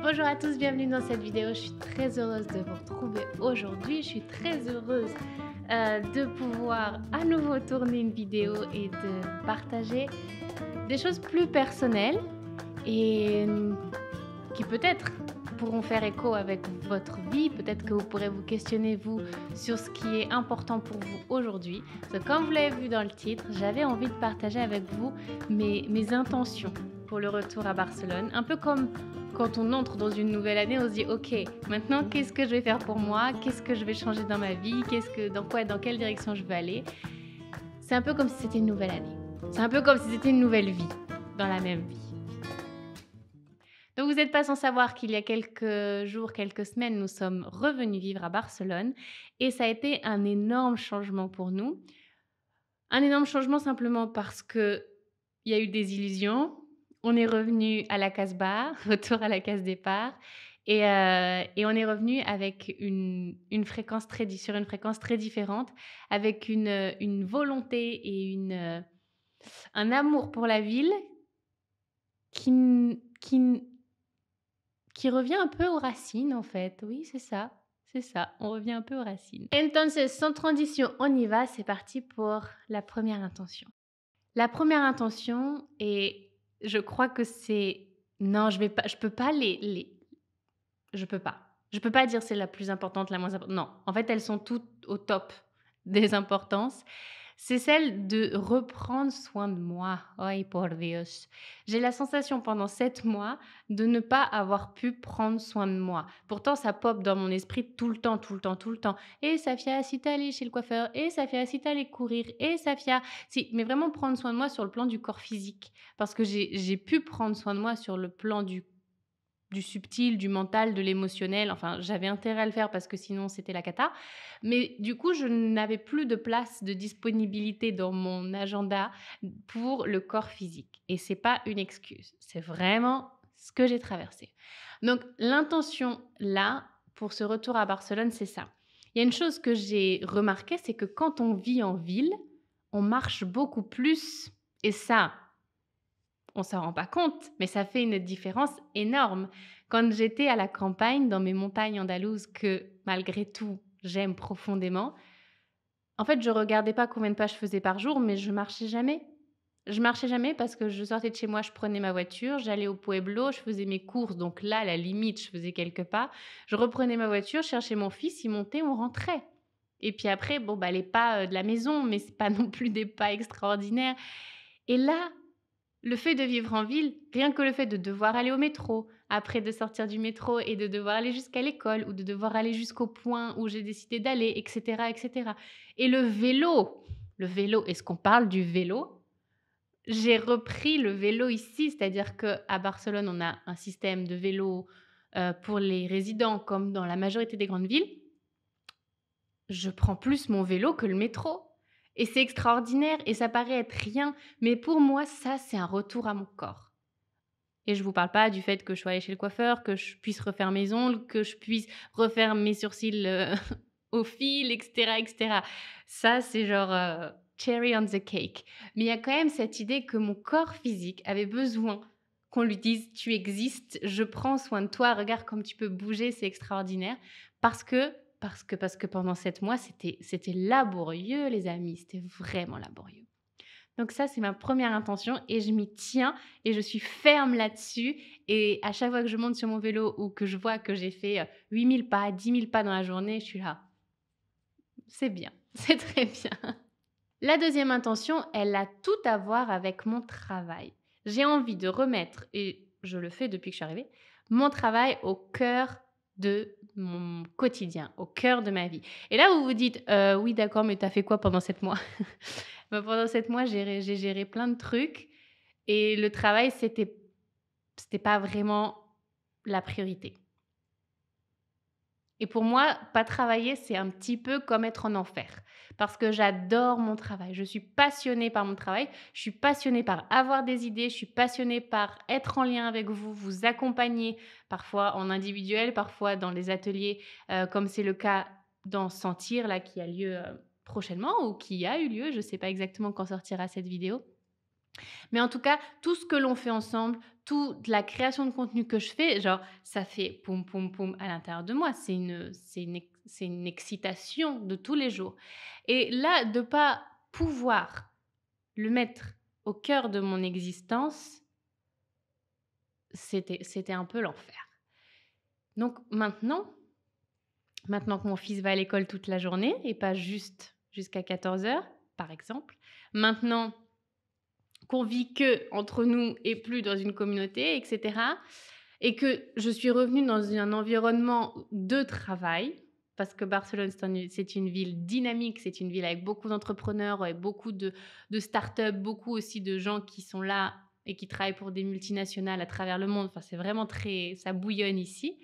Bonjour à tous, bienvenue dans cette vidéo. Je suis très heureuse de vous retrouver aujourd'hui. Je suis très heureuse de pouvoir à nouveau tourner une vidéo et de partager des choses plus personnelles et qui peut-être pourront faire écho avec votre vie. Peut-être que vous pourrez vous questionner vous sur ce qui est important pour vous aujourd'hui. Parce que comme vous l'avez vu dans le titre, j'avais envie de partager avec vous mes intentions pour le retour à Barcelone. Un peu comme quand on entre dans une nouvelle année, on se dit ok, maintenant qu'est-ce que je vais faire pour moi, qu'est-ce que je vais changer dans ma vie, dans quelle direction je vais aller. C'est un peu comme si c'était une nouvelle année. C'est un peu comme si c'était une nouvelle vie dans la même vie. Donc vous n'êtes pas sans savoir qu'il y a quelques jours, quelques semaines, nous sommes revenus vivre à Barcelone et ça a été un énorme changement pour nous. Un énorme changement simplement parce qu'il y a eu des illusions. On est revenu à la case bar, retour à la case départ et on est revenu avec une fréquence sur une fréquence très différente, avec une volonté et un amour pour la ville qui revient un peu aux racines, en fait. Oui, c'est ça. C'est ça, on revient un peu aux racines. Entonces, sans transition, on y va. C'est parti pour la première intention. La première intention, et je crois que c'est... Non, je peux pas Je peux pas. Je peux pas dire c'est la plus importante, la moins importante. Non, en fait, elles sont toutes au top des importances. C'est celle de reprendre soin de moi. Ay, por Dios. J'ai la sensation pendant 7 mois de ne pas avoir pu prendre soin de moi. Pourtant, ça pop dans mon esprit tout le temps, tout le temps, tout le temps. Et Safia, si t'es allée chez le coiffeur, et Safia, si t'es allée courir, et Safia, si... Mais vraiment prendre soin de moi sur le plan du corps physique. Parce que j'ai pu prendre soin de moi sur le plan du subtil, du mental, de l'émotionnel. Enfin, j'avais intérêt à le faire parce que sinon, c'était la cata. Mais du coup, je n'avais plus de place, de disponibilité dans mon agenda pour le corps physique. Et c'est pas une excuse. C'est vraiment ce que j'ai traversé. Donc, l'intention là, pour ce retour à Barcelone, c'est ça. Il y a une chose que j'ai remarquée, c'est que quand on vit en ville, on marche beaucoup plus. Et ça, on s'en rend pas compte, mais ça fait une différence énorme. Quand j'étais à la campagne, dans mes montagnes andalouses que, malgré tout, j'aime profondément, en fait, je regardais pas combien de pas je faisais par jour, mais je marchais jamais. Je marchais jamais parce que je sortais de chez moi, je prenais ma voiture, j'allais au pueblo, je faisais mes courses, donc là, à la limite, je faisais quelques pas. Je reprenais ma voiture, je cherchais mon fils, il montait, on rentrait. Et puis après, bon, bah, les pas de la maison, mais c'est pas non plus des pas extraordinaires. Et là, le fait de vivre en ville, rien que le fait de devoir aller au métro, après de sortir du métro et de devoir aller jusqu'à l'école ou de devoir aller jusqu'au point où j'ai décidé d'aller, etc., etc. Et le vélo, est-ce qu'on parle du vélo? J'ai repris le vélo ici, c'est-à-dire qu'à Barcelone, on a un système de vélo pour les résidents comme dans la majorité des grandes villes. Je prends plus mon vélo que le métro. Et c'est extraordinaire et ça paraît être rien, mais pour moi, ça, c'est un retour à mon corps. Et je vous parle pas du fait que je sois allée chez le coiffeur, que je puisse refaire mes ongles, que je puisse refaire mes sourcils au fil, etc., etc. Ça, c'est genre cherry on the cake. Mais il y a quand même cette idée que mon corps physique avait besoin qu'on lui dise tu existes, je prends soin de toi, regarde comme tu peux bouger, c'est extraordinaire. Parce que pendant 7 mois, c'était laborieux, les amis, c'était vraiment laborieux. Donc ça, c'est ma première intention et je m'y tiens et je suis ferme là-dessus. Et à chaque fois que je monte sur mon vélo ou que je vois que j'ai fait 8000 pas, 10 000 pas dans la journée, je suis là. C'est bien, c'est très bien. La deuxième intention, elle a tout à voir avec mon travail. J'ai envie de remettre, et je le fais depuis que je suis arrivée, mon travail au cœur de mon quotidien, au cœur de ma vie. Et là, vous vous dites, oui, d'accord, mais t'as fait quoi pendant 7 mois? Ben, pendant 7 mois, j'ai géré plein de trucs et le travail, c'était pas vraiment la priorité. Et pour moi, pas travailler, c'est un petit peu comme être en enfer. Parce que j'adore mon travail. Je suis passionnée par mon travail. Je suis passionnée par avoir des idées. Je suis passionnée par être en lien avec vous, vous accompagner, parfois en individuel, parfois dans les ateliers, comme c'est le cas dans Sentir, là, qui a lieu prochainement ou qui a eu lieu. Je ne sais pas exactement quand sortira cette vidéo. Mais en tout cas, tout ce que l'on fait ensemble, toute la création de contenu que je fais, genre, ça fait poum, poum, poum à l'intérieur de moi. C'est une excitation de tous les jours. Et là, de pas pouvoir le mettre au cœur de mon existence, c'était un peu l'enfer. Donc maintenant que mon fils va à l'école toute la journée et pas juste jusqu'à 14 heures, par exemple, maintenant qu'on vit que entre nous et plus dans une communauté, etc., et que je suis revenue dans un environnement de travail, parce que Barcelone, c'est une ville dynamique, c'est une ville avec beaucoup d'entrepreneurs, avec beaucoup de start-up, beaucoup aussi de gens qui sont là et qui travaillent pour des multinationales à travers le monde. Enfin, c'est vraiment ça bouillonne ici.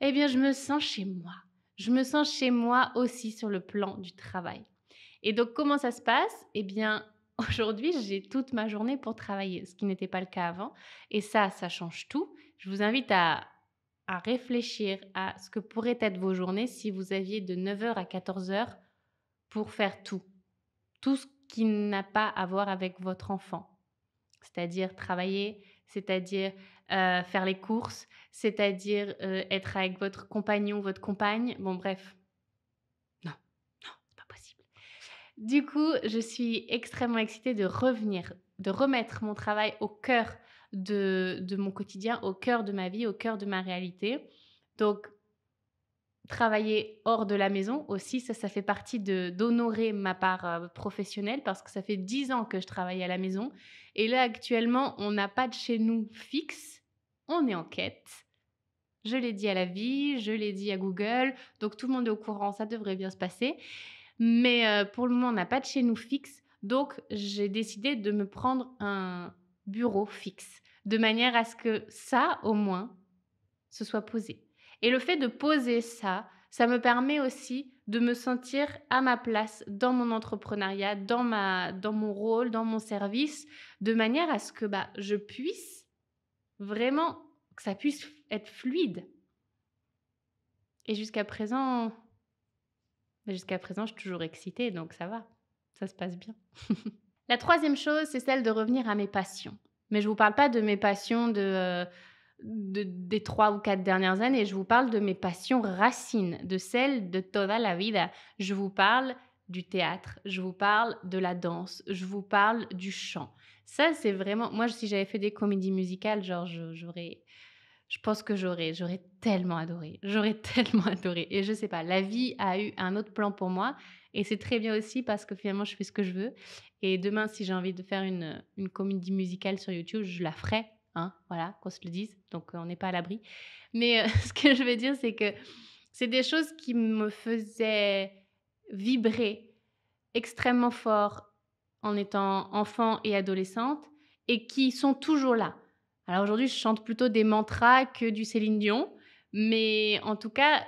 Eh bien, je me sens chez moi. Je me sens chez moi aussi sur le plan du travail. Et donc, comment ça se passe? Eh bien, aujourd'hui, j'ai toute ma journée pour travailler, ce qui n'était pas le cas avant. Et ça change tout. Je vous invite à réfléchir à ce que pourraient être vos journées si vous aviez de 9 heures à 14 heures pour faire tout. Tout ce qui n'a pas à voir avec votre enfant. C'est-à-dire travailler, c'est-à-dire faire les courses, c'est-à-dire être avec votre compagnon, votre compagne. Bon, bref. Non, c'est pas possible. Du coup, je suis extrêmement excitée de remettre mon travail au cœur de mon quotidien, au cœur de ma vie, au cœur de ma réalité. Donc, travailler hors de la maison aussi, ça fait partie d'honorer ma part professionnelle parce que ça fait 10 ans que je travaille à la maison. Et là, actuellement, on n'a pas de chez nous fixe. On est en quête. Je l'ai dit à la vie, je l'ai dit à Google. Donc, tout le monde est au courant, ça devrait bien se passer. Mais pour le moment, on n'a pas de chez nous fixe. Donc, j'ai décidé de me prendre un bureau fixe. De manière à ce que ça, au moins, se soit posé. Et le fait de poser ça me permet aussi de me sentir à ma place dans mon entrepreneuriat, dans mon rôle, dans mon service, de manière à ce que je puisse vraiment, que ça puisse être fluide. Et jusqu'à présent, je suis toujours excitée, donc ça va, ça se passe bien. La troisième chose, c'est celle de revenir à mes passions. Mais je ne vous parle pas de mes passions des 3 ou 4 dernières années, je vous parle de mes passions racines, de celles de toda la vida. Je vous parle du théâtre, je vous parle de la danse, je vous parle du chant. Ça, c'est vraiment... Moi, si j'avais fait des comédies musicales, genre, je pense que j'aurais tellement adoré. J'aurais tellement adoré. Et je sais pas, la vie a eu un autre plan pour moi. Et c'est très bien aussi parce que finalement, je fais ce que je veux. Et demain, si j'ai envie de faire une comédie musicale sur YouTube, je la ferai. Hein, voilà, qu'on se le dise. Donc, on n'est pas à l'abri. Mais ce que je veux dire, c'est que c'est des choses qui me faisaient vibrer extrêmement fort en étant enfant et adolescente et qui sont toujours là. Alors aujourd'hui, je chante plutôt des mantras que du Céline Dion, mais en tout cas,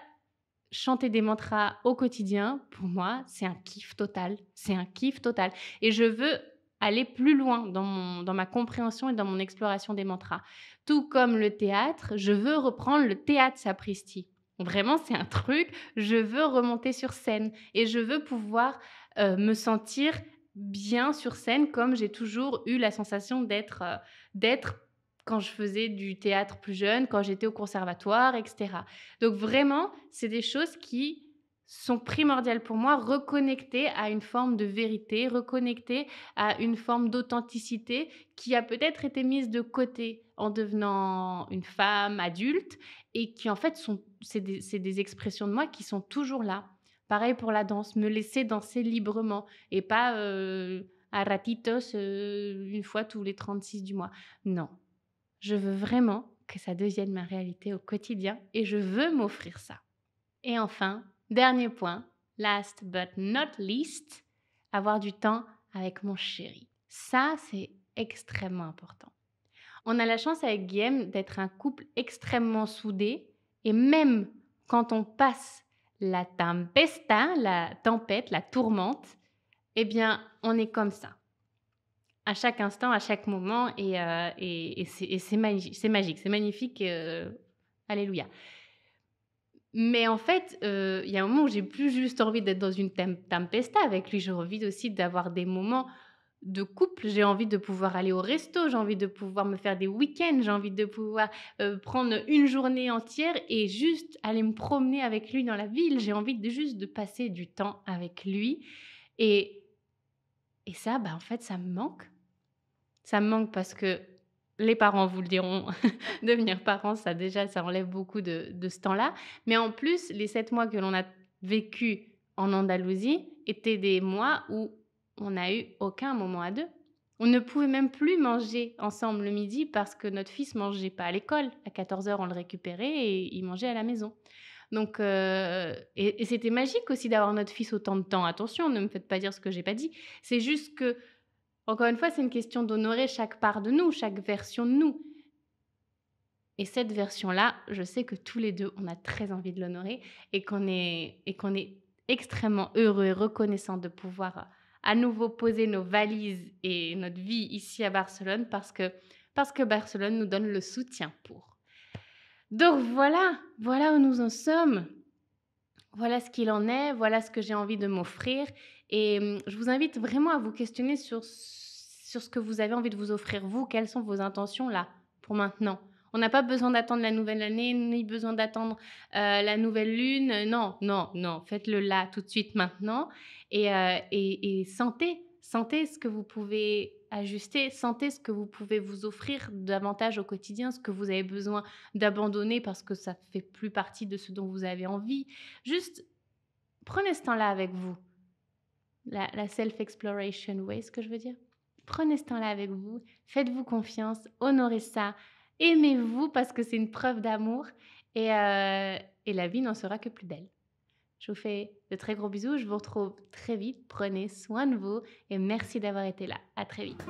chanter des mantras au quotidien, pour moi, c'est un kiff total. C'est un kiff total. Et je veux aller plus loin dans ma compréhension et dans mon exploration des mantras. Tout comme le théâtre, je veux reprendre le théâtre sapristi. Vraiment, c'est un truc, je veux remonter sur scène et je veux pouvoir me sentir bien sur scène comme j'ai toujours eu la sensation d'être quand je faisais du théâtre plus jeune, quand j'étais au conservatoire, etc. Donc vraiment, c'est des choses qui sont primordiales pour moi, reconnecter à une forme de vérité, reconnecter à une forme d'authenticité qui a peut-être été mise de côté en devenant une femme adulte et qui en fait c'est des expressions de moi qui sont toujours là. Pareil pour la danse, me laisser danser librement et pas à ratitos une fois tous les 36 du mois. Non, je veux vraiment que ça devienne ma réalité au quotidien et je veux m'offrir ça. Et enfin, dernier point, last but not least, avoir du temps avec mon chéri. Ça, c'est extrêmement important. On a la chance avec Guillaume d'être un couple extrêmement soudé et même quand on passe la tempesta, la tempête, la tourmente, eh bien, on est comme ça. À chaque instant, à chaque moment, et c'est magique, c'est magnifique, alléluia. Mais en fait, il y a un moment où j'ai plus juste envie d'être dans une tempesta avec lui, j'ai envie aussi d'avoir des moments de couple, j'ai envie de pouvoir aller au resto, j'ai envie de pouvoir me faire des week-ends, j'ai envie de pouvoir, prendre une journée entière et juste aller me promener avec lui dans la ville. J'ai envie de juste de passer du temps avec lui et ça, bah, en fait, ça me manque. Ça me manque parce que les parents vous le diront, devenir parent, ça déjà, ça enlève beaucoup de ce temps-là. Mais en plus, les 7 mois que l'on a vécu en Andalousie étaient des mois où on n'a eu aucun moment à 2. On ne pouvait même plus manger ensemble le midi parce que notre fils mangeait pas à l'école. À 14 heures, on le récupérait et il mangeait à la maison. Donc et c'était magique aussi d'avoir notre fils autant de temps. Attention, ne me faites pas dire ce que j'ai pas dit. C'est juste que encore une fois, c'est une question d'honorer chaque part de nous, chaque version de nous. Et cette version-là, je sais que tous les 2, on a très envie de l'honorer et qu'on est extrêmement heureux et reconnaissant de pouvoir à nouveau poser nos valises et notre vie ici à Barcelone parce que Barcelone nous donne le soutien pour. Donc voilà où nous en sommes. Voilà ce qu'il en est, voilà ce que j'ai envie de m'offrir et je vous invite vraiment à vous questionner sur ce que vous avez envie de vous offrir vous. Quelles sont vos intentions là, pour maintenant? On n'a pas besoin d'attendre la nouvelle année, ni besoin d'attendre, la nouvelle lune. Non, non, non, faites-le là, tout de suite, maintenant et sentez ce que vous pouvez ajuster, sentez ce que vous pouvez vous offrir davantage au quotidien, ce que vous avez besoin d'abandonner parce que ça fait plus partie de ce dont vous avez envie. Juste prenez ce temps-là avec vous. La self-exploration, vous voyez ce que je veux dire? Prenez ce temps-là avec vous, faites-vous confiance, honorez ça, aimez-vous parce que c'est une preuve d'amour et la vie n'en sera que plus belle. Je vous fais de très gros bisous, je vous retrouve très vite, prenez soin de vous et merci d'avoir été là. À très vite.